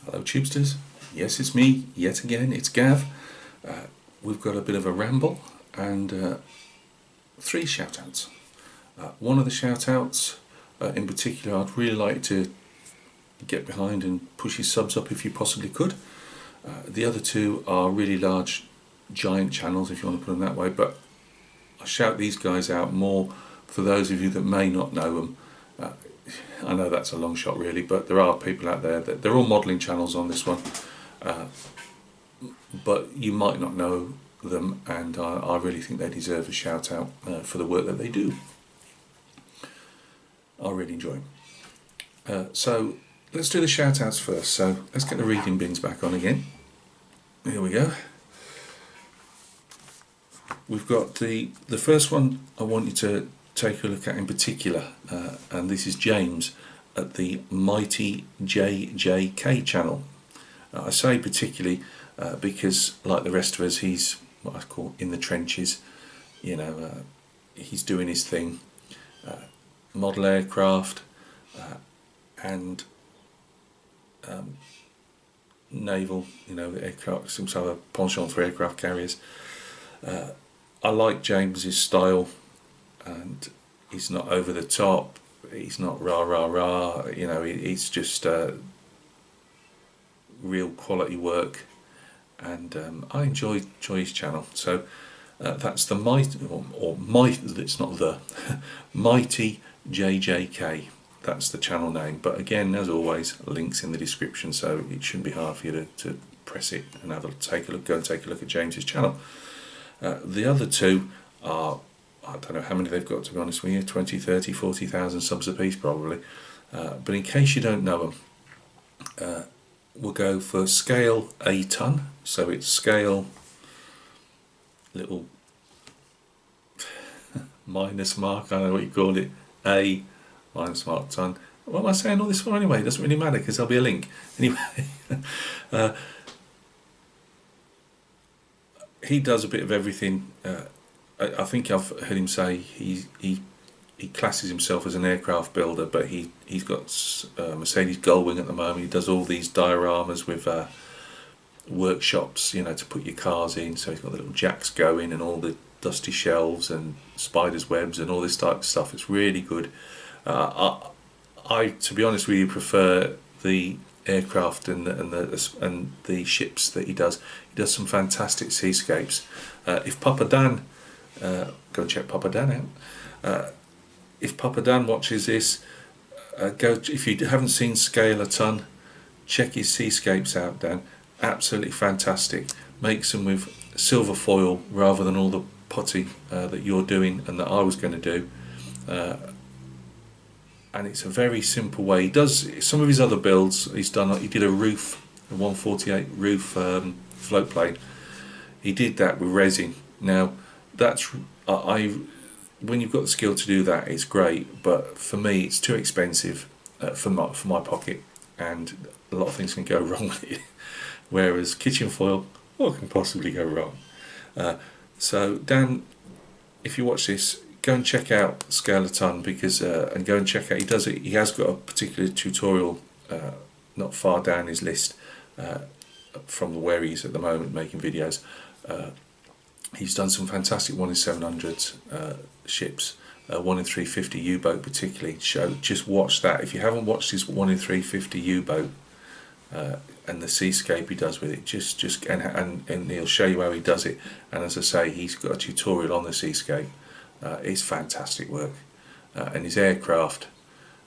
Hello Tubesters, yes it's me, yet again, it's Gav. We've got a bit of a ramble and 3 shoutouts. One of the shoutouts in particular I'd really like to get behind and push his subs up if you possibly could. The other 2 are really large, giant channels if you want to put them that way, but I shout these guys out more for those of you that may not know them. I know that's a long shot really, but there are people out there that they're all modelling channels on this one, but you might not know them, and I really think they deserve a shout out for the work that they do. I really enjoy them. So let's do the shout outs first. So let's get the reading bins back on again. Here we go. We've got the first one I want you to take a look at in particular, and this is James at the Mighty JJK channel. I say particularly because, like the rest of us, he's what I call in the trenches. You know, he's doing his thing. Model aircraft and naval, you know, the aircraft seems to have a penchant for aircraft carriers. I like James's style, and he's not over the top, he's not rah rah rah, you know, he's just real quality work, and I enjoy his channel. So that's the it's not the Mighty JJK, that's the channel name, but again, as always, links in the description, so it shouldn't be hard for you to press it and go and take a look at James's channel. The other 2 are, I don't know how many they've got, to be honest with you, 20, 30, 40,000 subs a piece probably, but in case you don't know them, we'll go for Scale a Ton. So it's Scale little minus mark, I don't know what you call it, A minus mark ton. What am I saying all this for anyway? It doesn't really matter because there'll be a link anyway. He does a bit of everything. I think I've heard him say he classes himself as an aircraft builder, but he's got Mercedes Gullwing at the moment. He does all these dioramas with workshops, you know, to put your cars in. So he's got the little jacks going and all the dusty shelves and spiders' webs and all this type of stuff. It's really good. I, to be honest with you, prefer the aircraft and the ships that he does. He does some fantastic seascapes. If Papa Dan, go and check Papa Dan out. If Papa Dan watches this, if you haven't seen Scale a Ton, check his seascapes out, Dan. Absolutely fantastic. Makes them with silver foil rather than all the putty that you're doing and that I was going to do. And it's a very simple way. He does some of his other builds. He did a roof, a 148 roof float plane. He did that with resin. Now, that's when you've got the skill to do that, it's great. But for me, it's too expensive for my pocket, and a lot of things can go wrong with it. Whereas kitchen foil, what can possibly go wrong? So Dan, if you watch this, go and check out Scale a Ton, because and go and check out, he has got a particular tutorial not far down his list from where he is at the moment making videos. He's done some fantastic 1 in 700s ships, 1 in 350 U-boat particularly. Just watch that. If you haven't watched his 1 in 350 U-boat and the seascape he does with it, and he'll show you how he does it. And as I say, he's got a tutorial on the seascape. It's fantastic work, and his aircraft.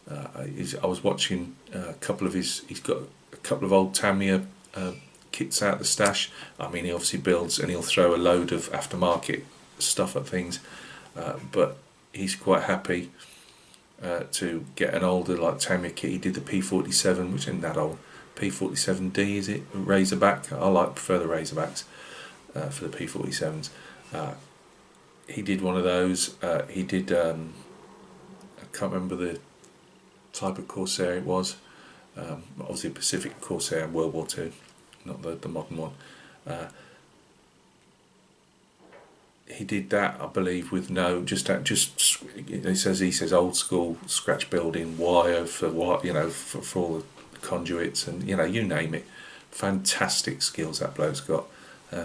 I was watching a couple of his. He's got a couple of old Tamiya kits out the stash. I mean, he obviously builds, and he'll throw a load of aftermarket stuff at things, but he's quite happy to get an older like Tamiya kit. He did the P47, which isn't that old. P47D, is it? Razorback. I prefer the Razorbacks for the P47s. He did one of those. He did, I can't remember the type of Corsair it was. Obviously Pacific Corsair in World War II, not the modern one. He did that, I believe, with no, he says old school scratch building wire for what, you know, for all conduits, and you name it. Fantastic skills that bloke's got.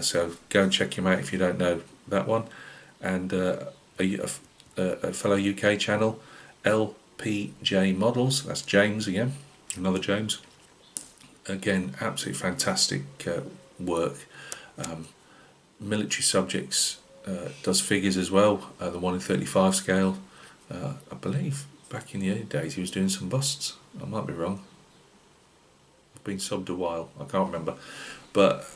So go and check him out if you don't know that one. And a fellow UK channel, LPJ Models. That's James again, another James. Again, absolutely fantastic work. Military subjects, does figures as well. The 1 in 35 scale. I believe back in the early days he was doing some busts. I might be wrong. I've been subbed a while. I can't remember, but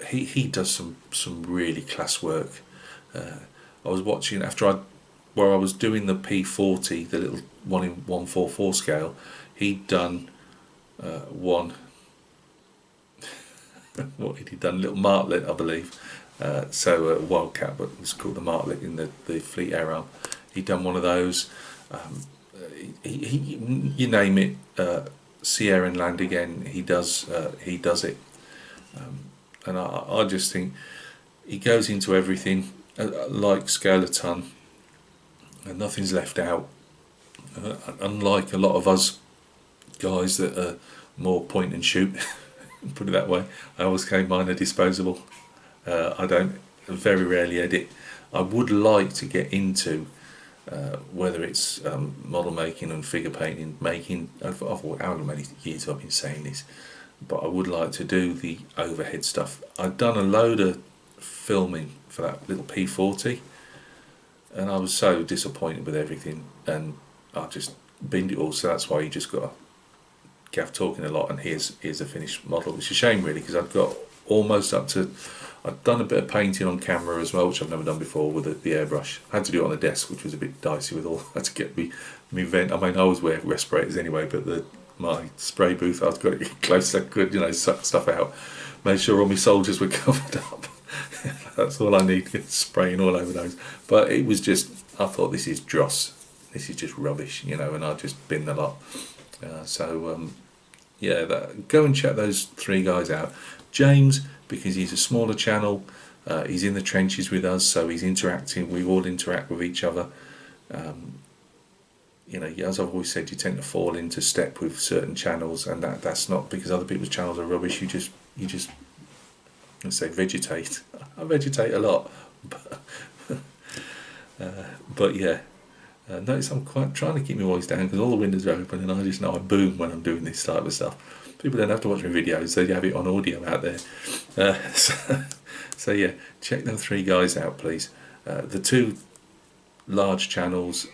he does some really class work. I was watching where I was doing the P40, the little 1 in 144 scale. He'd done one. What had he done? Little martlet, I believe. Wildcat, but it's called the martlet in the Fleet Air Arm. He'd done one of those. You name it, sea, air, and land. Again, he does it. And I just think he goes into everything, like scale a ton, and nothing's left out. Unlike a lot of us guys that are more point and shoot, put it that way. I always claim mine are disposable. I don't very rarely edit. I would like to get into whether it's model making and figure painting, how many years I've been saying this, but I would like to do the overhead stuff. I've done a load of filming for that little P40, and I was so disappointed with everything, and I just binned it all. So that's why you just got Gav talking a lot, and here's a finished model. It's a shame really, because I've got almost up to. I've done a bit of painting on camera as well, which I've never done before with the airbrush. I had to do it on the desk, which was a bit dicey with all. I had to get me vent. I mean, I always wear respirators anyway, but my spray booth, I've got to get close as I could, suck stuff out. Made sure all my soldiers were covered up. That's all I need, spraying all over those. But it was just, I thought, this is dross. This is just rubbish, and I just bin the lot. Go and check those three guys out. James, because he's a smaller channel, he's in the trenches with us, so he's interacting. We all interact with each other. As I've always said, you tend to fall into step with certain channels, and that's not because other people's channels are rubbish. You just let's say vegetate. I vegetate a lot, but yeah. Notice I'm quite trying to keep my voice down because all the windows are open, and I just know I boom when I'm doing this type of stuff. People don't have to watch my videos; they have it on audio out there. So yeah, check them three guys out, please. The two large channels,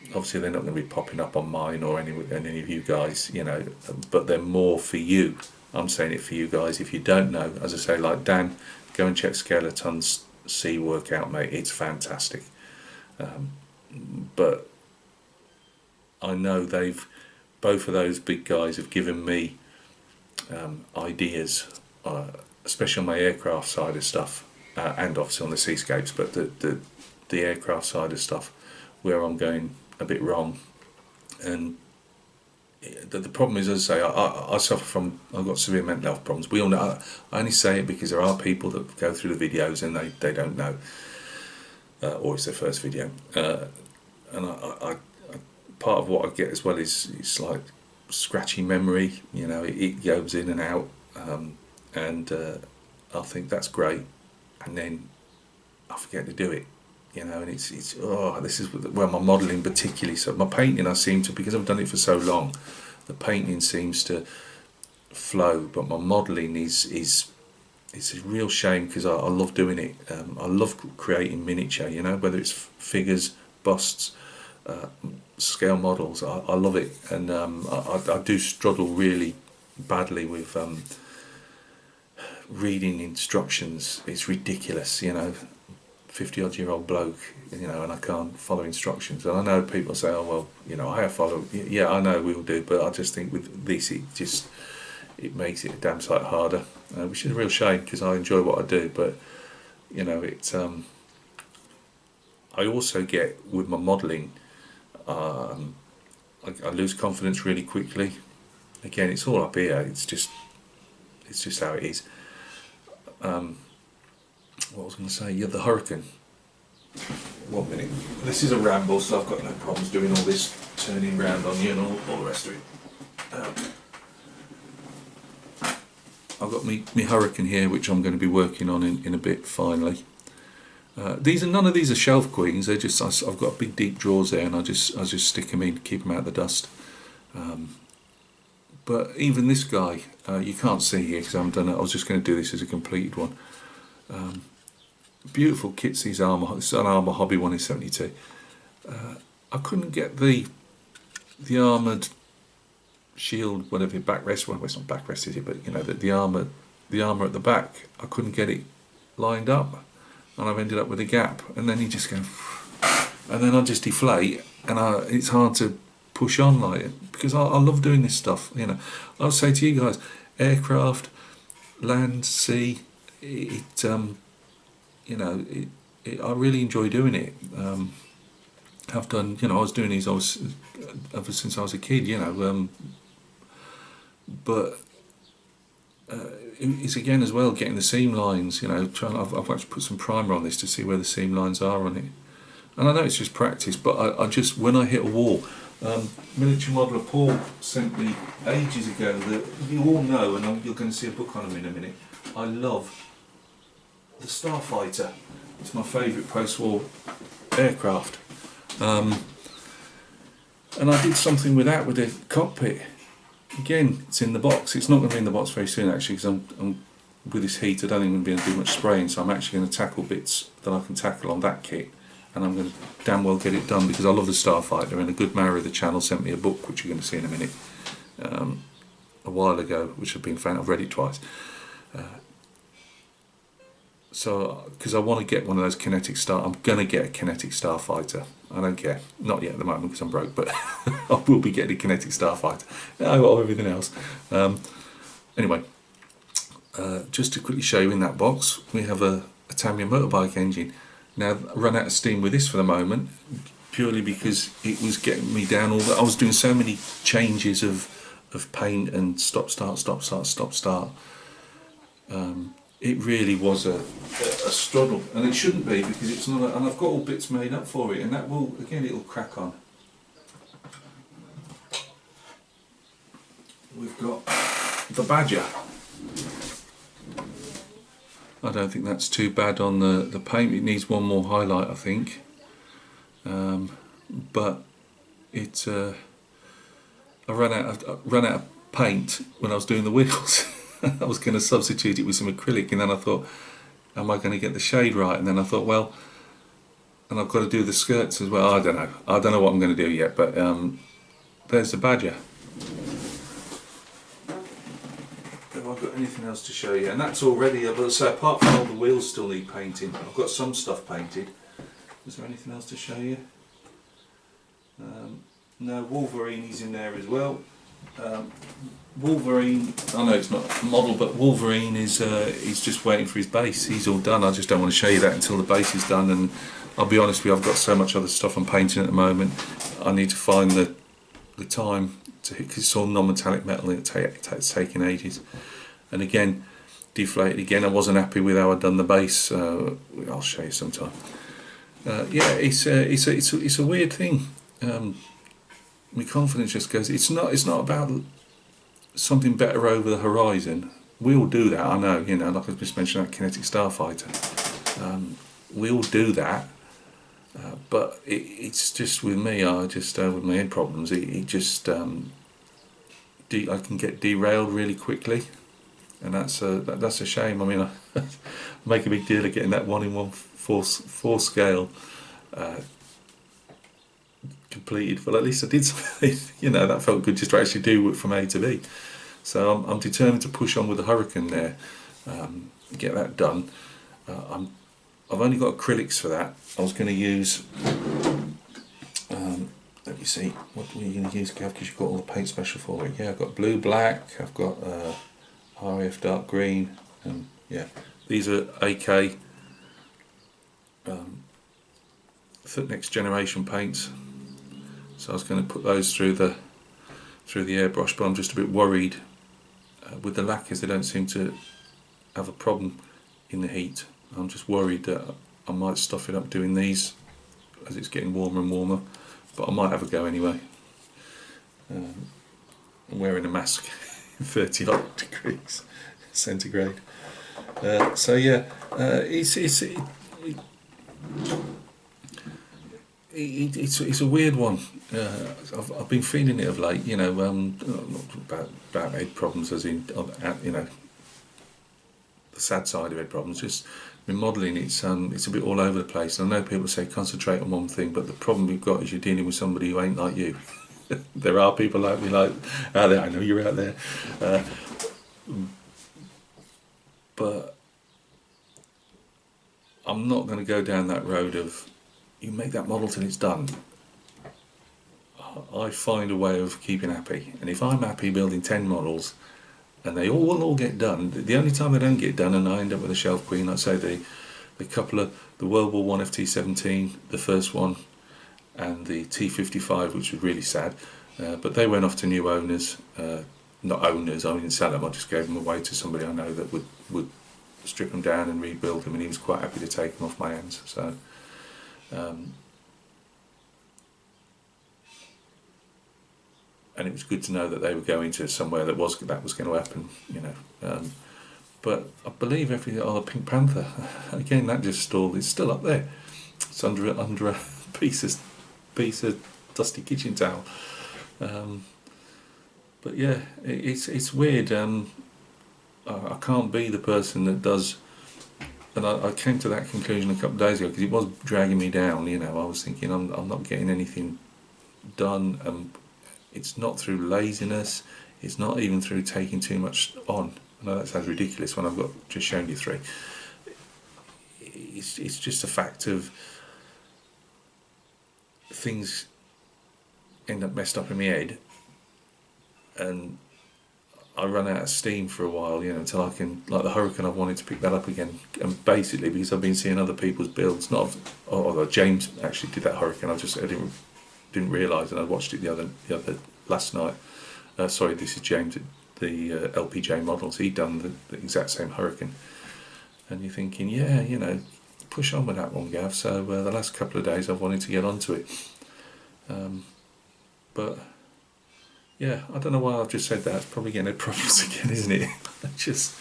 obviously they're not going to be popping up on mine or any of you guys, but they're more for you. I'm saying it for you guys. If you don't know, as I say, like Dan, go and check Skeleton's C workout, mate. It's fantastic. But I know both of those big guys have given me ideas, especially on my aircraft side of stuff, and obviously on the seascapes, but the aircraft side of stuff where I'm going a bit wrong. And the problem is, as I say, I suffer from, I've got severe mental health problems. We all know. I only say it because there are people that go through the videos and they don't know, or it's their first video. And I part of what I get as well is it's like scratchy memory. It goes in and out, and I think that's great, and then I forget to do it. And it's this is where my modelling particularly. So my painting, I seem to, because I've done it for so long, the painting seems to flow, but my modelling is it's a real shame because I love doing it. I love creating miniature, whether it's figures, busts, scale models. I love it, and I do struggle really badly with reading instructions. It's ridiculous, 50-odd-year-old bloke, and I can't follow instructions. And I know people say, oh well, I have followed. Yeah, I know we all do, but I just think with this, it makes it a damn sight harder, which is a real shame because I enjoy what I do. But it's I also get with my modelling, I lose confidence really quickly. Again, it's all up here. It's just how it is. What was I going to say? Yeah, the Hurricane. 1 minute. This is a ramble, so I've got no problems doing all this turning round on you and all the rest of it. I've got me Hurricane here, which I'm going to be working on in a bit finally. None of these are shelf queens. They're just I've got big deep drawers there, and I just stick them in, keep them out of the dust. But even this guy, you can't see here because I haven't done it. I was just going to do this as a completed one. Beautiful Kitsy's armour. It's an Armour Hobby one in 72. I couldn't get the armoured shield, whatever, backrest. Well, it's not backrest, is it? But you know, the armour at the back. I couldn't get it lined up, and I've ended up with a gap. And then you just go, and then I just deflate, and it's hard to push on like it, because I love doing this stuff. You know, I'll say to you guys, aircraft, land, sea, you know, I really enjoy doing it. I've done, you know, I was doing these ever since I was a kid, you know, but it's again as well getting the seam lines, you know, I've actually put some primer on this to see where the seam lines are on it, and I know it's just practice, but I just, when I hit a wall, Military Modeller Paul sent me ages ago that you all know, and you're going to see a book on them in a minute. I love the Starfighter. It's my favourite post-war aircraft, and I did something with that with the cockpit. Again, it's in the box. It's not going to be in the box very soon actually, because I'm with this heat, I don't think I'm going to be able to do much spraying, so I'm actually going to tackle bits that I can tackle on that kit, and I'm going to damn well get it done because I love the Starfighter. And a good marrow of the channel sent me a book which you're going to see in a minute, a while ago, which I've been fan. I've read it twice. So, because I want to get one of those kinetic I'm going to get a kinetic Starfighter. I don't care. Not yet at the moment because I'm broke, but I will be getting a kinetic Starfighter. I got everything else. Anyway, just to quickly show you, in that box, we have a Tamiya motorbike engine. Now, I run out of steam with this for the moment, purely because it was getting me down all that. I was doing so many changes of paint and stop, start, stop, start, stop, start. It really was a struggle, and it shouldn't be, because it's not. And I've got all bits made up for it, and that will, again, it'll crack on. We've got the Badger. I don't think that's too bad on the paint. It needs one more highlight, I think. But it, I ran out of paint when I was doing the wheels. I was going to substitute it with some acrylic, and then I thought, am I going to get the shade right? And then I thought, well, and I've got to do the skirts as well. I don't know what I'm going to do yet, but there's the Badger. Have I got anything else to show you? And that's already, but so apart from all the wheels still need painting, I've got some stuff painted. Is there anything else to show you? No, Wolverine is in there as well. Wolverine, I know it's not a model, but Wolverine is he's just waiting for his base. He's all done. I just don't want to show you that until the base is done. And I'll be honest with you, I've got so much other stuff I'm painting at the moment. I need to find the time to, because it's all non-metallic metal and it's taking ages. And again, deflated again. I wasn't happy with how I'd done the base. I'll show you sometime. Yeah, it's a weird thing. My confidence just goes. It's not about something better over the horizon. We all do that, I know. You know, like I just mentioned, that kinetic Starfighter. We all do that, but it's just with me. I just with my head problems. I can get derailed really quickly, and that's a shame. I mean, I make a big deal of getting that 1 in 1/4 scale completed, but at least I did something. You know, that felt good, just to actually do it from A to B. So I'm determined to push on with the Hurricane there, get that done. I've only got acrylics for that. I was going to use, let me see, what were you going to use, Gav, because you've got all the paint special for it. Yeah, I've got blue, black, I've got RF dark green, yeah, these are AK next generation paints. So I was going to put those through the airbrush, but I'm just a bit worried with the lacquers. They don't seem to have a problem in the heat. I'm just worried that I might stuff it up doing these as it's getting warmer and warmer, but I might have a go anyway. wearing a mask in 30 odd degrees centigrade. So yeah, it's a weird one. I've been feeling it of late, you know, not about head problems as in, you know, the sad side of head problems. Just remodelling, it's a bit all over the place. And I know people say concentrate on one thing, but the problem we've got is you're dealing with somebody who ain't like you. There are people like me, like out there. I know you're out there, but I'm not going to go down that road of you make that model till it's done. I find a way of keeping happy, and if I'm happy building 10 models and they all will all get done, the only time they don't get done and I end up with a shelf queen, like say the couple of the World War One FT-17, the first one, and the T-55, which was really sad, but they went off to new owners. Not owners, I didn't sell them, I just gave them away to somebody I know that would strip them down and rebuild them, and he was quite happy to take them off my hands. So and it was good to know that they were going to somewhere that was going to happen, you know. But I believe everything. Oh, the Pink Panther, again, that just stalled. It's still up there. It's under a piece of dusty kitchen towel. But yeah, it's weird. I can't be the person that does. And I came to that conclusion a couple of days ago because it was dragging me down. You know, I was thinking I'm not getting anything done. It's not through laziness. It's not even through taking too much on. I know that sounds ridiculous when I've got just shown you 3. It's just a fact of things end up messed up in my head, and I run out of steam for a while, you know, until I can, like the Hurricane, I've wanted to pick that up again, and basically because I've been seeing other people's builds, although James actually did that Hurricane, I didn't realise, and I watched it the other last night. Sorry, this is James, the LPJ models. He'd done the exact same Hurricane, and you're thinking, yeah, you know, push on with that one, Gav. So the last couple of days I've wanted to get onto it, but yeah, I don't know why I've just said that. It's probably getting head problems again, isn't it? I just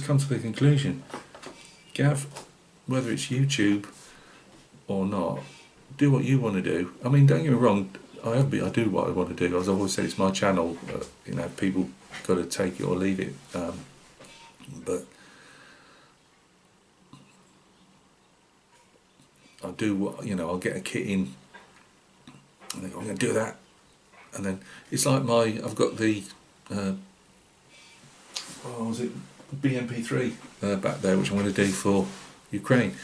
come to the conclusion, Gav, whether it's YouTube or not, do what you want to do. I mean, don't get me wrong, I do what I want to do. As I've always said, it's my channel. You know, people got to take it or leave it. But I do what, you know, I'll get a kit in and I go, I'm going to do that, and then it's like I've got the BMP3 back there, which I'm going to do for Ukraine.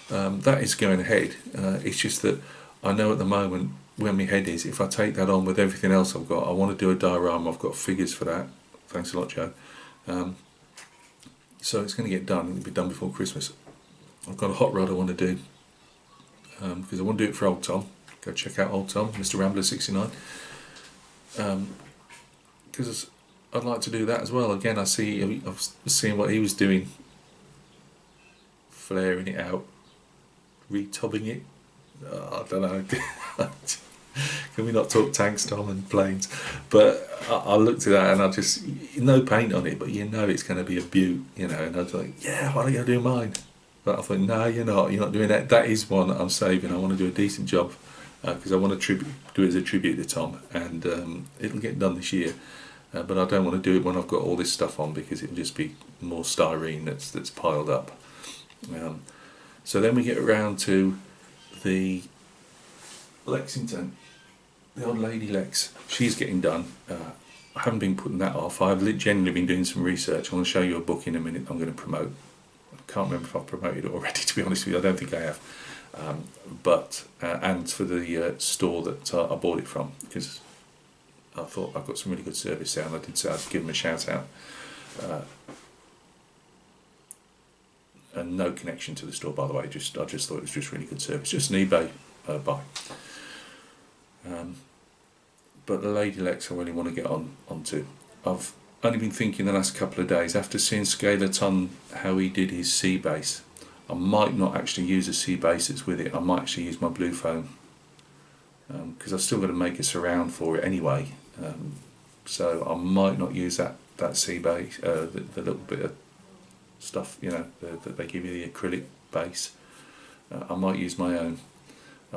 That is going ahead. It's just that I know at the moment where my head is. If I take that on with everything else I've got, I want to do a diorama. I've got figures for that. Thanks a lot, Joe. So it's going to get done. It'll be done before Christmas. I've got a hot rod I want to do because I want to do it for Old Tom. Go check out Old Tom, Mr. Rambler 69. Because I'd like to do that as well. Again, I was seeing what he was doing, flaring it out, retubbing it. I don't know. Can we not talk tanks, Tom, and planes? But I looked at that and I just, no paint on it, but you know it's going to be a beaut, you know. And I was like, yeah, why don't you do mine? But I thought, no, you're not doing that. That is one that I'm saving. I want to do a decent job because I want to do it as a tribute to Tom, and it'll get done this year. But I don't want to do it when I've got all this stuff on because it'll just be more styrene that's piled up. So then we get around to the Lexington, the old lady Lex. She's getting done. I haven't been putting that off. I've genuinely been doing some research. I'm going to show you a book in a minute I'm going to promote. I can't remember if I've promoted it already, to be honest with you. I don't think I have. And for the store that I bought it from, because I thought I've got some really good service there, and I did say I'd give them a shout out. And no connection to the store, by the way. I just thought it was just really good service. Just an eBay buy. But the Lady Lex I really want to get onto. I've only been thinking the last couple of days, after seeing Scalaton how he did his sea base, I might not actually use a sea base that's with it. I might actually use my blue foam because I've still got to make a surround for it anyway. So I might not use that sea base, the little bit of stuff, you know, that they give you, the acrylic base. I might use my own.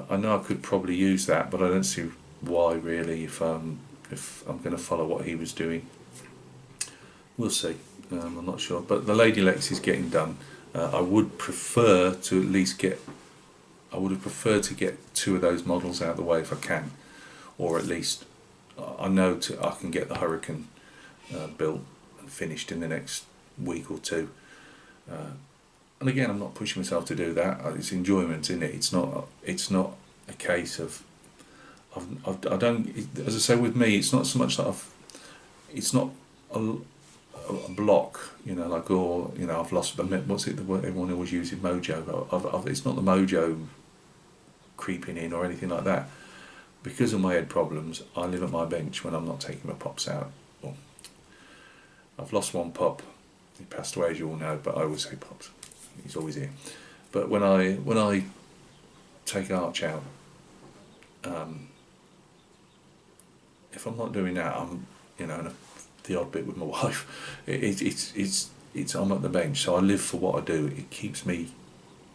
I know I could probably use that, but I don't see why really if I'm going to follow what he was doing. We'll see. I'm not sure, but the Lady Lex is getting done. I would prefer to at least get. I would have preferred to get 2 of those models out of the way if I can, or at least I know I can get the Hurricane built and finished in the next week or 2. And again, I'm not pushing myself to do that. It's enjoyment, isn't it? It's not a case of. I don't. As I say, with me, it's not so much that it's not a block, you know, like, or, you know, I've lost the, what's it, the word everyone always uses, mojo. It's not the mojo creeping in or anything like that. Because of my head problems, I live at my bench when I'm not taking my pups out. Well, I've lost one pup. He passed away, as you all know, but I always say pups. He's always here. But when I take Arch out, if I'm not doing that, I'm, you know, in the odd bit with my wife. It's I'm at the bench, so I live for what I do. It keeps me,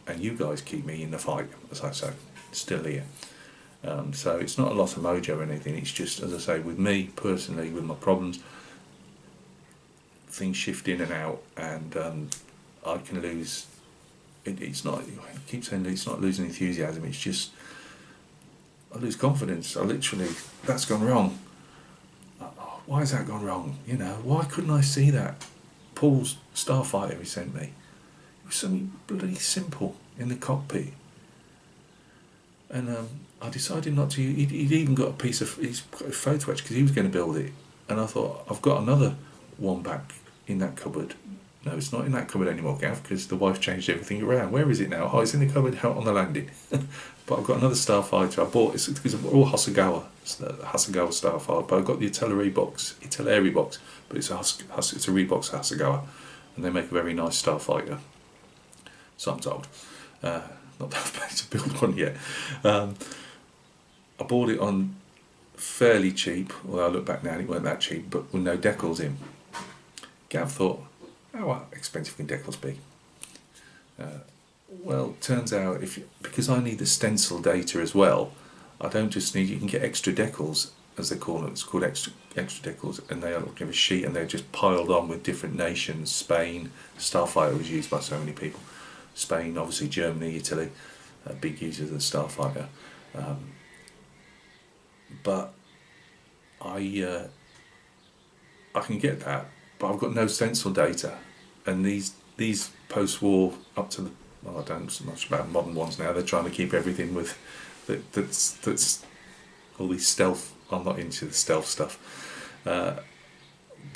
and you guys keep me in the fight, as I say, still here. So it's not a loss of mojo or anything. It's just, as I say, with me personally, with my problems, things shift in and out, and I can lose. It's not. I keep saying it's not losing enthusiasm. It's just I lose confidence. I literally, that's gone wrong. Why has that gone wrong? You know, why couldn't I see that? Paul's Starfighter he sent me. It was something bloody simple in the cockpit. And I decided not to. He'd even got a piece of his photo etch because he was going to build it. And I thought, I've got another one back in that cupboard. No, it's not in that cupboard anymore, Gav, because the wife changed everything around. Where is it now? Oh, it's in the cupboard out on the landing. But I've got another Starfighter. I bought it because of all Hasegawa Starfighter. But I've got the Itelleri box, but it's a Reeboks Hasegawa, and they make a very nice Starfighter. So I'm told. Not that I've paid to build one yet. I bought it on fairly cheap, although I look back now and it weren't that cheap, but with no decals in. Gav thought, how expensive can decals be? Well, turns out because I need the stencil data as well, I don't just need. You can get extra decals, as they call it. It's called extra decals, and they give a sheet and they're just piled on with different nations. Spain, Starfighter was used by so many people. Spain, obviously Germany, Italy, big users of the Starfighter. But I can get that, but I've got no stencil data, and these post-war up to the, well, I don't know so much about modern ones now. They're trying to keep everything with that's all these stealth. I'm not into the stealth stuff, but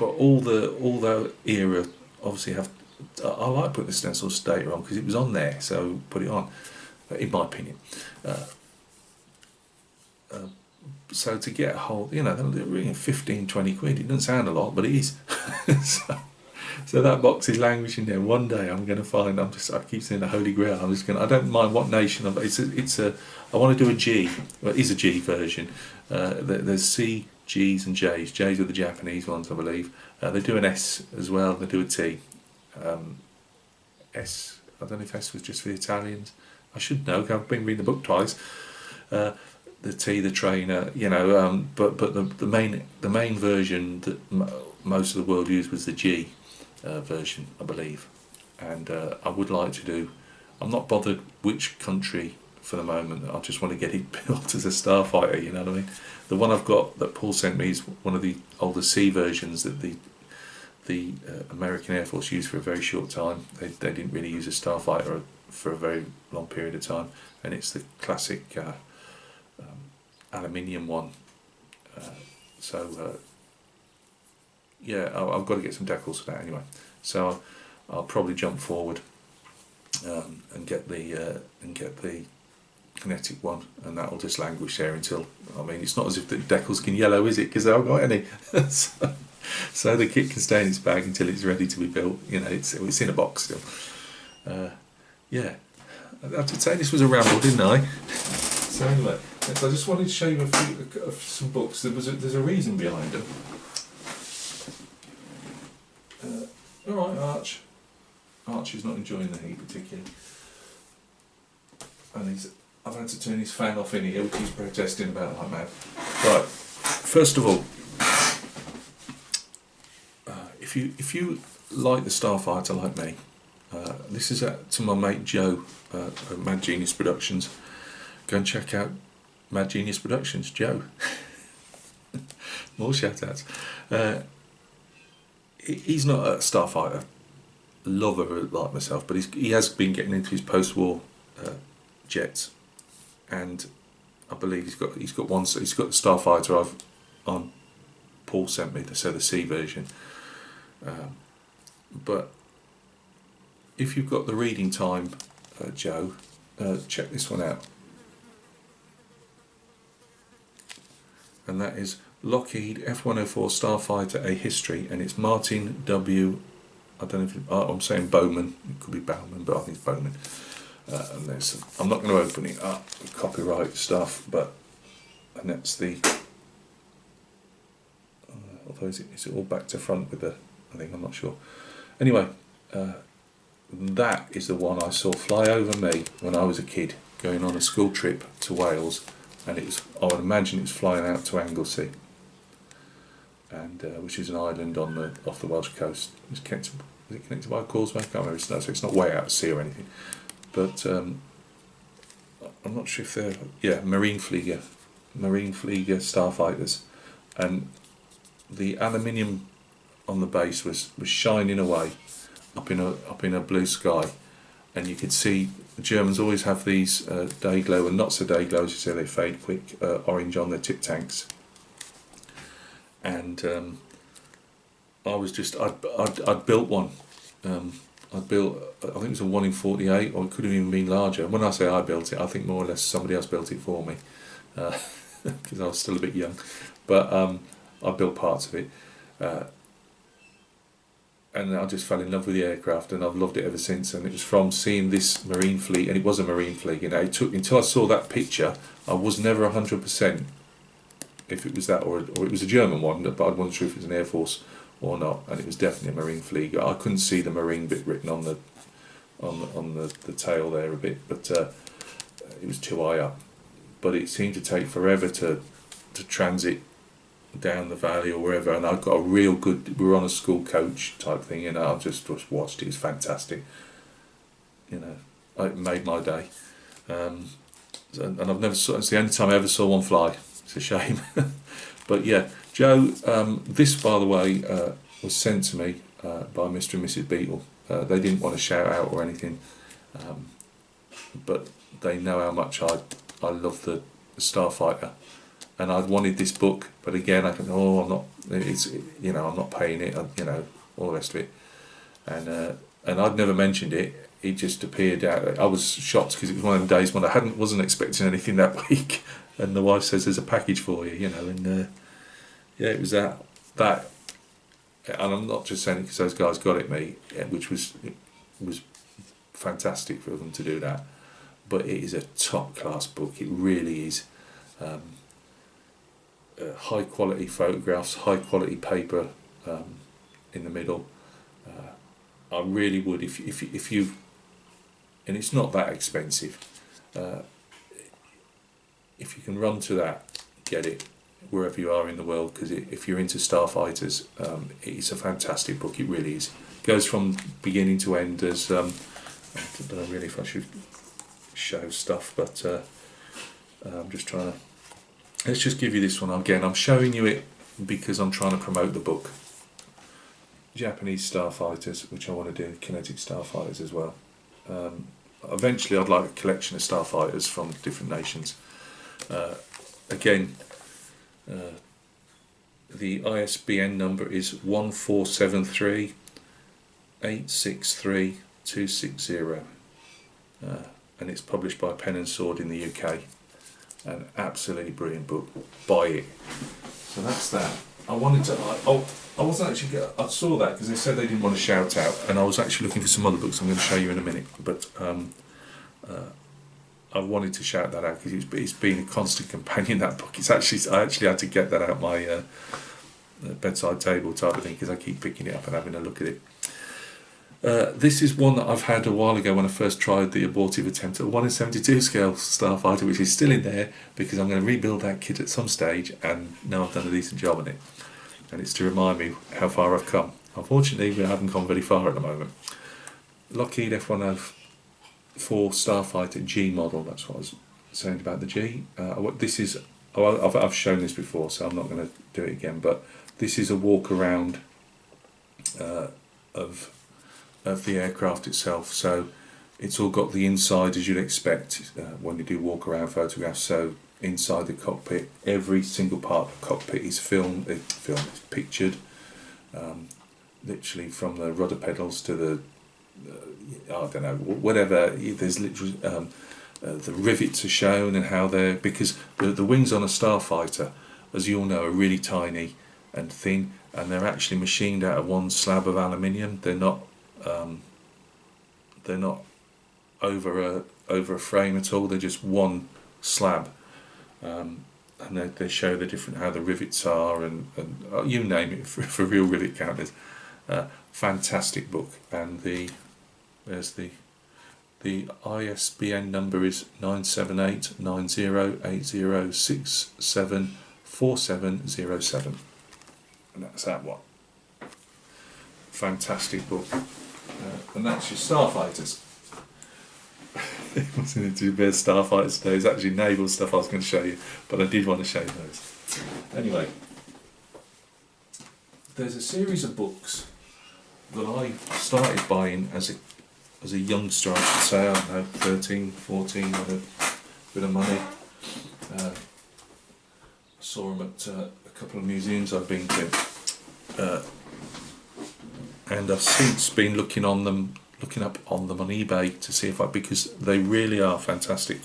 all the era obviously have. I like putting the stencil data on because it was on there, so put it on. In my opinion. So to get a whole, you know, they're ringing 15, 20 quid. It doesn't sound a lot, but it is. so that box is languishing there. One day I'm going to find. I keep saying the Holy Grail. I don't mind what nation. I want to do a G. Well, it is a G version. There's C, G's, and J's. J's are the Japanese ones, I believe. They do an S as well. They do a T. S. I don't know if S was just for the Italians. I should know. I've been reading the book twice. The T, the trainer, you know, but the main version that most of the world used was the G version, I believe, and I would like to do. I'm not bothered which country for the moment. I just want to get it built as a Starfighter. You know what I mean? The one I've got that Paul sent me is one of the older C versions that the American Air Force used for a very short time. They didn't really use a Starfighter for a very long period of time, and it's the classic aluminium one. Yeah, I've got to get some decals for that anyway. So I'll probably jump forward and get the kinetic one, and that'll just languish there until. I mean, it's not as if the decals can yellow, is it? Because I haven't got any. So the kit can stay in its bag until it's ready to be built. You know, it's in a box still. Yeah, I have to say this was a ramble, didn't I? So anyway. Next, I just wanted to show you some books. There's a reason behind them. All right, Archie's not enjoying the heat particularly, and I've had to turn his fan off in here, which he's protesting about like mad. Right, first of all, if you like the Starfighter like me, this is to my mate Joe at Mad Genius Productions. Go and check out Mad Genius Productions, Joe. More shout-outs. He's not a Starfighter lover like myself, but he has been getting into his post-war jets, and I believe he's got the Starfighter Paul sent me, the C version. But if you've got the reading time, Joe, check this one out. And that is Lockheed F-104 Starfighter, A History, and it's Martin W. I don't know if I'm saying Bowman. It could be Bowman, but I think it's Bowman. And I'm not going to open it up, copyright stuff, and that's the. Although is it all back to front with the? I think I'm not sure. Anyway, that is the one I saw fly over me when I was a kid, going on a school trip to Wales, and I would imagine it was flying out to Anglesey, and which is an island off the Welsh coast. Is it connected by a causeway? I can't remember. So it's not way out at sea or anything. But I'm not sure if they're Marineflieger Starfighters, and the aluminium on the base was shining away up in a blue sky, and you could see the Germans always have these day glow and not so day glow, as you say, they fade quick, orange on their tip tanks. And I'd built one. I think it was a 1 in 48, or it could have even been larger. When I say I built it, I think more or less somebody else built it for me, because I was still a bit young. But I built parts of it, and I just fell in love with the aircraft, and I've loved it ever since. And it was from seeing this Marine fleet, and it was a Marine fleet. It took until I saw that picture. I was never 100% if it was that or it was a German one, but I wasn't sure if it was an Air Force or not, and it was definitely a Marine fleet. I couldn't see the Marine bit written on the tail there a bit, but it was too high up. But it seemed to take forever to transit down the valley or wherever, and I got a real good. We were on a school coach type thing, and I just watched it. It was fantastic. It made my day. And I've never saw. It's the only time I ever saw one fly. It's a shame. But yeah, Joe, this, by the way, was sent to me by Mr. and Mrs. Beetle. They didn't want to shout out or anything, but they know how much I love the Starfighter, and I'd wanted this book, but again, I'm not. I'm not paying it. All the rest of it, and I'd never mentioned it. It just appeared out. I was shocked because it was one of the days when I wasn't expecting anything that week, and the wife says there's a package for you, and it was that, and I'm not just saying it because those guys got it me, which was fantastic for them to do that, but it is a top class book. It really is. High quality photographs, high quality paper in the middle. I really would, if you, and it's not that expensive. If you can run to that, get it wherever you are in the world, because if you're into Starfighters, it's a fantastic book. It really is. It goes from beginning to end. As I don't know really if I should show stuff, but I'm just trying to. Let's just give you this one again. I'm showing you it because I'm trying to promote the book. Japanese Starfighters, which I want to do, kinetic Starfighters as well. Eventually I'd like a collection of Starfighters from different nations. Again, the ISBN number is 1473 863 260, and it's published by Pen and Sword in the UK. An absolutely brilliant book. Buy it. So that's that. I wanted to. I wasn't actually. I saw that because they said they didn't want to shout out, and I was actually looking for some other books I'm going to show you in a minute. But I wanted to shout that out because it's been a constant companion, that book. I actually had to get that out my bedside table type of thing because I keep picking it up and having a look at it. This is one that I've had a while ago when I first tried the abortive attempt at a 1 in 72 scale Starfighter, which is still in there because I'm going to rebuild that kit at some stage, and now I've done a decent job on it. And it's to remind me how far I've come. Unfortunately, we haven't gone very far at the moment. Lockheed F104 Starfighter G model, that's what I was saying about the G. This is, I've shown this before, so I'm not going to do it again, but this is a walk around of the aircraft itself. So it's all got the inside as you'd expect when you do walk around photographs. So inside the cockpit, every single part of the cockpit is filmed, it's pictured, literally from the rudder pedals to the I don't know, whatever. There's literally the rivets are shown and how they're, because the wings on a Starfighter, as you all know, are really tiny and thin, and they're actually machined out of one slab of aluminium. They're not over a frame at all. They're just one slab, and they show the different, how the rivets are, and you name it, for real rivet counters. Fantastic book, and there's the ISBN number is 9789080674707, and that's that one. Fantastic book, and that's your Starfighters. It wasn't into bare Starfighters today. It's actually naval stuff I was going to show you, but I did want to show you those. Anyway, there's a series of books that I started buying as a youngster, I should say. I don't know, 13, 14, with a bit of money. I saw them at a couple of museums I've been to, and I've since been looking up on them on eBay to see if because they really are fantastic.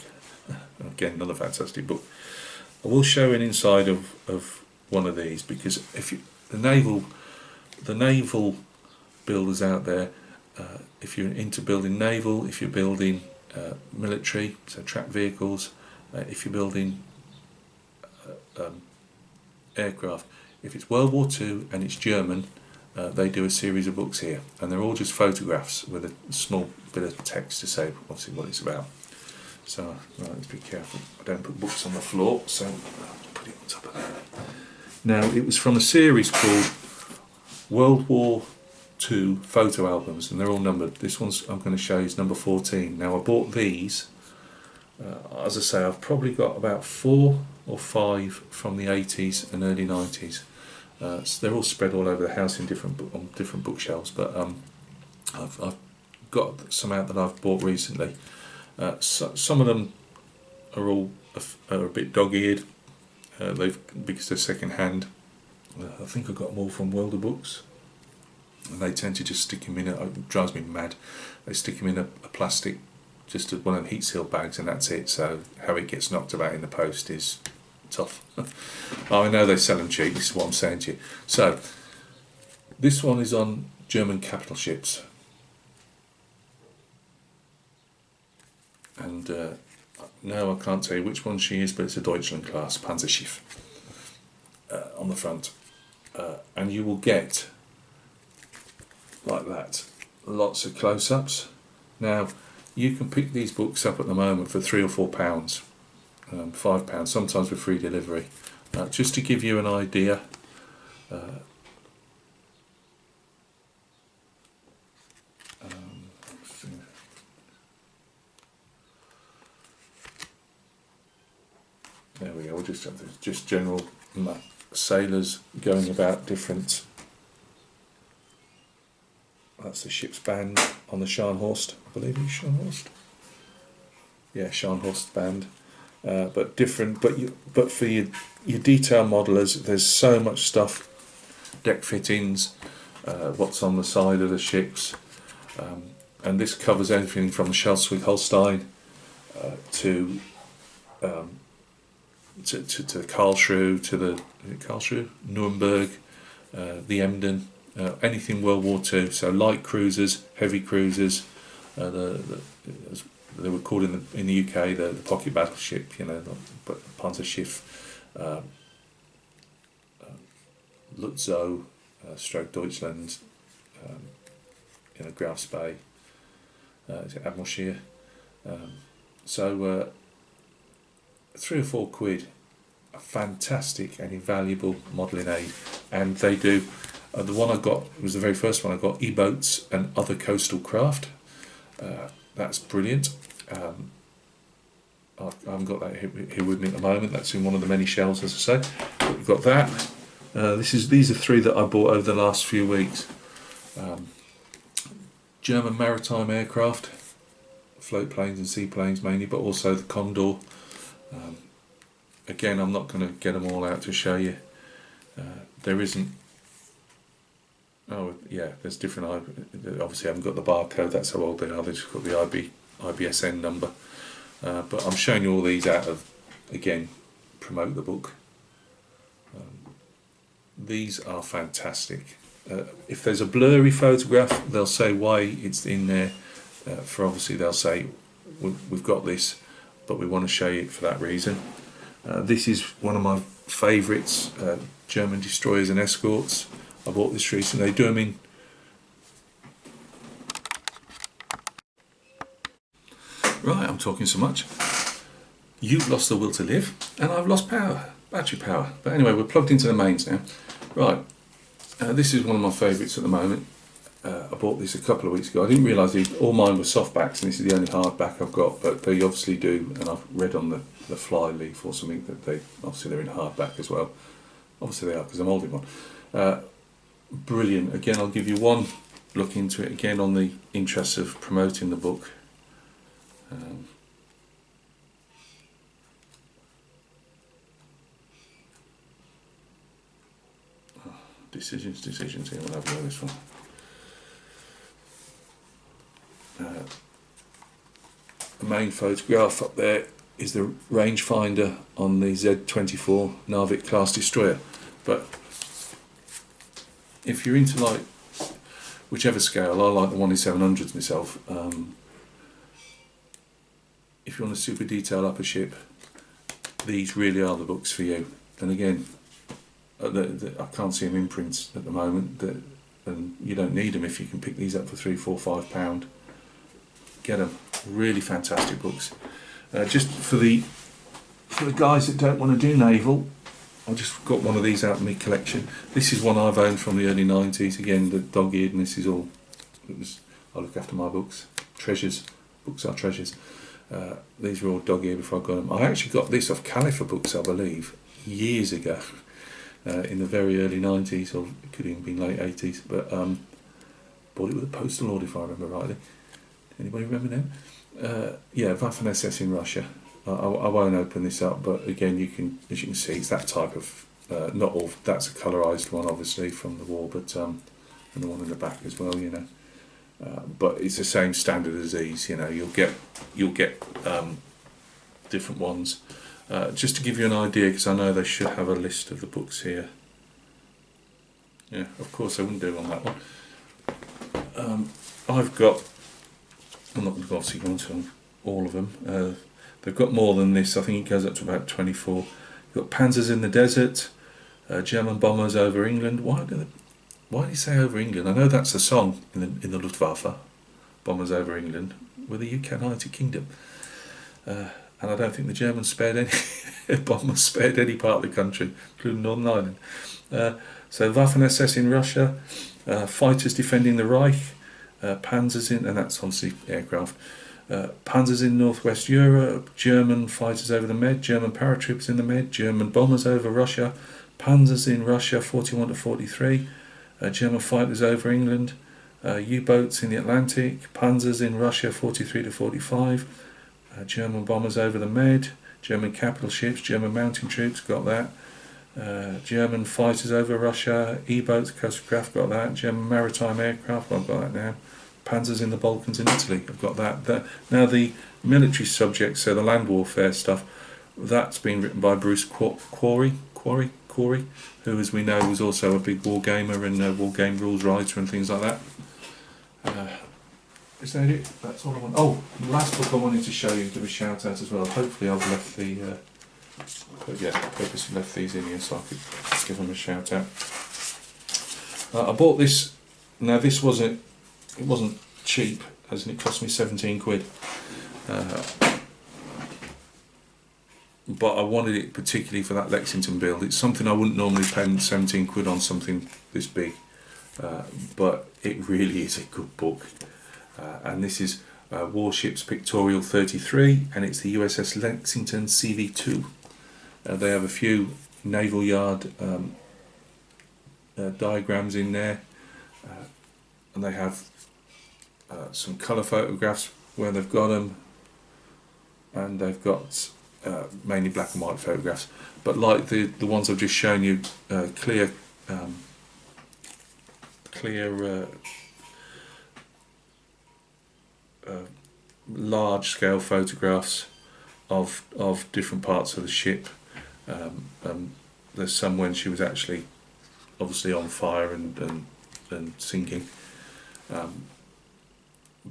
Again, another fantastic book. I will show an inside of one of these, because if you, the naval builders out there, if you're into building naval, if you're building military, so tracked vehicles, if you're building aircraft, if it's World War II and it's German, they do a series of books here, and they're all just photographs with a small bit of text to say obviously what it's about. So right, let's be careful I don't put books on the floor, so I'll put it on top of that. Now, it was from a series called World War II photo albums, and they're all numbered. This one's I'm going to show you is number 14. Now, I bought these, as I say, I've probably got about 4 or 5 from the 80s and early 90s. So they're all spread all over the house in different bookshelves, but I've got some out that I've bought recently. Some of them are a bit dog-eared, because they're second hand. I think I got them all from Wilder Books, and they tend to just stick them in it drives me mad. They stick them in a plastic, just one of the heat seal bags, and that's it. So how it gets knocked about in the post is tough. I know they sell them cheap, this is what I'm saying to you. So this one is on German capital ships, and no, I can't tell you which one she is, but it's a Deutschland class Panzerschiff on the front, and you will get like that lots of close-ups. Now, you can pick these books up at the moment for £3 or £4, £5, sometimes with free delivery. Just to give you an idea, there we go. We'll just general sailors going about different. That's the ship's band on the Scharnhorst, I believe it's Scharnhorst. Yeah, Scharnhorst band. But different. But for your detail modelers, there's so much stuff. Deck fittings, what's on the side of the ships, and this covers everything from the Schleswig-Holstein to the Karlsruhe, to the Karlsruhe, Nuremberg, the Emden, anything World War II. So light cruisers, heavy cruisers, they were called in the UK the pocket battleship, you know, the Panzerschiff, Lutzow, stroke Deutschland, you know, Graf Spee, is it Admiral Scheer? So 3 or 4 quid, a fantastic and invaluable modelling aid, and they do. The one I got, it was the very first one I got, E-boats and other coastal craft. That's brilliant. I haven't got that here with me at the moment. That's in one of the many shelves, as I say. But we've got that. These are 3 that I bought over the last few weeks. German maritime aircraft, float planes and seaplanes mainly, but also the Condor. Again, I'm not going to get them all out to show you. There isn't. Oh yeah, there's different. Obviously, I haven't got the barcode. That's how old they are. They've just got the IBSN number. But I'm showing you all these out of, again, promote the book. These are fantastic. If there's a blurry photograph, they'll say why it's in there. For obviously, they'll say we've got this, but we want to show you it for that reason. This is one of my favourites, German destroyers and escorts. I bought this recently. They do them in. Right, I'm talking so much. You've lost the will to live, and I've lost power, battery power. But anyway, we're plugged into the mains now. Right, this is one of my favourites at the moment. I bought this a couple of weeks ago. I didn't realise all mine were softbacks, and this is the only hardback I've got. But they obviously do, and I've read on the fly leaf or something that they're in hardback as well. Obviously they are, because I'm holding one. Brilliant. Again, I'll give you one look into it again on the interest of promoting the book. Decisions here. We'll have a look at this one. The main photograph up there is the rangefinder on the Z24 Narvik class destroyer. But if you're into like whichever scale, I like the 1:700s myself. If you want a super detail upper ship, these really are the books for you. And again, I can't see them imprints at the moment, and you don't need them if you can pick these up for £3, £4, £5. Get them. Really fantastic books. Just for the guys that don't want to do naval, I just got one of these out of my collection. This is one I've owned from the early 90s. Again, the dog-eared, and this is all. I look after my books. Treasures. Books are treasures. These were all dog-eared before I got them. I actually got this off Califer Books, I believe, years ago. In the very early 90s, or it could even been late 80s, but bought it with a postal order if I remember rightly. Anybody remember them? Yeah, Waffen-SS in Russia. I won't open this up, but again, as you can see, it's that type of, not all, that's a colorized one obviously from the war, but and the one in the back as well, you know. But it's the same standard as these, you know. You'll get different ones. Just to give you an idea, because I know they should have a list of the books here. Yeah, of course I wouldn't do on that one. I'm not going to obviously go into all of them. They've got more than this. I think it goes up to about 24. You've got Panzers in the Desert, German bombers over England. Why do you say over England? I know that's a song in the Luftwaffe, bombers over England, with the UK United Kingdom. And I don't think the Germans spared any bombers spared any part of the country, including Northern Ireland. So Waffen-SS in Russia, fighters defending the Reich, Panzers in, and that's obviously aircraft. Panzers in Northwest Europe, German fighters over the Med, German paratroops in the Med, German bombers over Russia, Panzers in Russia 41 to 43, German fighters over England, U-boats in the Atlantic, Panzers in Russia 43 to 45, German bombers over the Med, German capital ships, German mountain troops, got that. German fighters over Russia, E-boats, coastal craft, got that. German maritime aircraft, I've got that now. Panzers in the Balkans in Italy, I've got that. Now the military subjects, so the land warfare stuff, that's been written by Bruce Quarry, who, as we know, was also a big war gamer and war game rules writer and things like that. is that it? That's all I want. Oh, the last book I wanted to show you, give a shout out as well. Hopefully I've left the, but yeah, I purposely left these in here so I could give them a shout out. I bought this. Now this wasn't cheap, as in it cost me 17 quid. But I wanted it particularly for that Lexington build. It's something I wouldn't normally pay 17 quid on, something this big. But it really is a good book. And this is Warships Pictorial 33, and it's the USS Lexington CV2. They have a few naval yard diagrams in there, and they have some colour photographs where they've got them, and they've got mainly black and white photographs. But like the ones I've just shown you, clear large scale photographs of different parts of the ship. There's some when she was actually obviously on fire and sinking,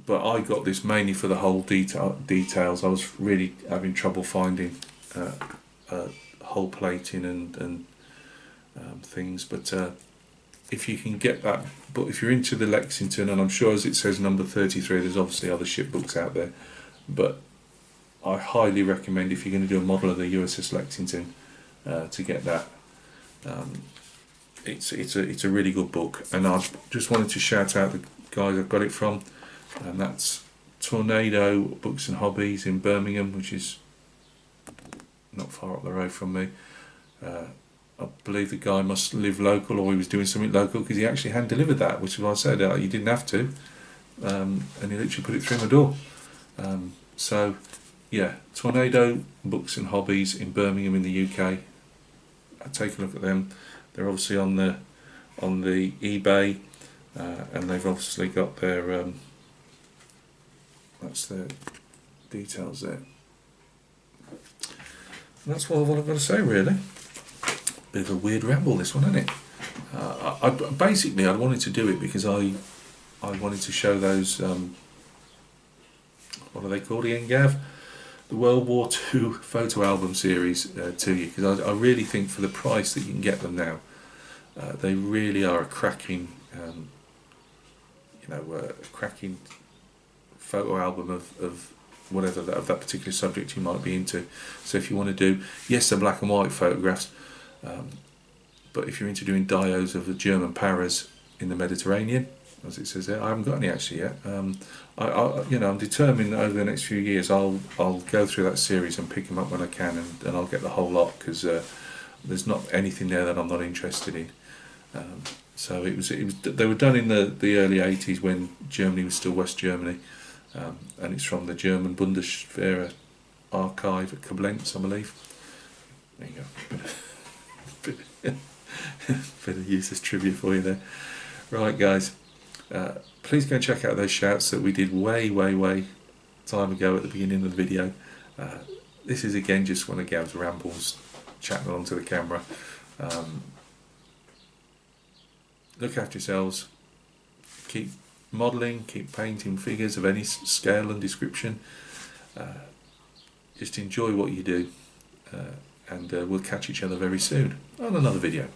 but I got this mainly for the whole details. I was really having trouble finding hull plating and things, but if you can get that, but if you're into the Lexington, and I'm sure as it says number 33, there's obviously other ship books out there, but I highly recommend, if you're going to do a model of the USS Lexington, to get that. It's a really good book, and I just wanted to shout out the guys I've got it from, and that's Tornado Books and Hobbies in Birmingham, which is not far up the road from me. I believe the guy must live local, or he was doing something local, because he actually hand delivered that, which is why I said you didn't have to, and he literally put it through my door. So yeah, Tornado Books and Hobbies in Birmingham in the UK. Take a look at them. They're obviously on the eBay, and they've obviously got their that's their details there. And that's what I've got to say, really. Bit of a weird ramble, this one, isn't it? Basically, I wanted to do it because I wanted to show those, what are they called again, Gav? The World War II photo album series to you, because I really think for the price that you can get them now, they really are a cracking, a cracking photo album of whatever of that particular subject you might be into. So if you want to do, yes, they're black and white photographs, but if you're into doing dios of the German paras in the Mediterranean, as it says there, I haven't got any actually yet. I'm determined over the next few years I'll go through that series and pick them up when I can, and I'll get the whole lot, because there's not anything there that I'm not interested in. So it was they were done in the early 80s when Germany was still West Germany, and it's from the German Bundeswehr archive at Koblenz, I believe. There you go. Bit of useless trivia for you there. Right, guys. Please go and check out those shouts that we did way time ago at the beginning of the video. This is again just one of Gav's rambles, chatting along to the camera. Look after yourselves, keep modelling, keep painting figures of any scale and description. Just enjoy what you do, and we'll catch each other very soon on another video.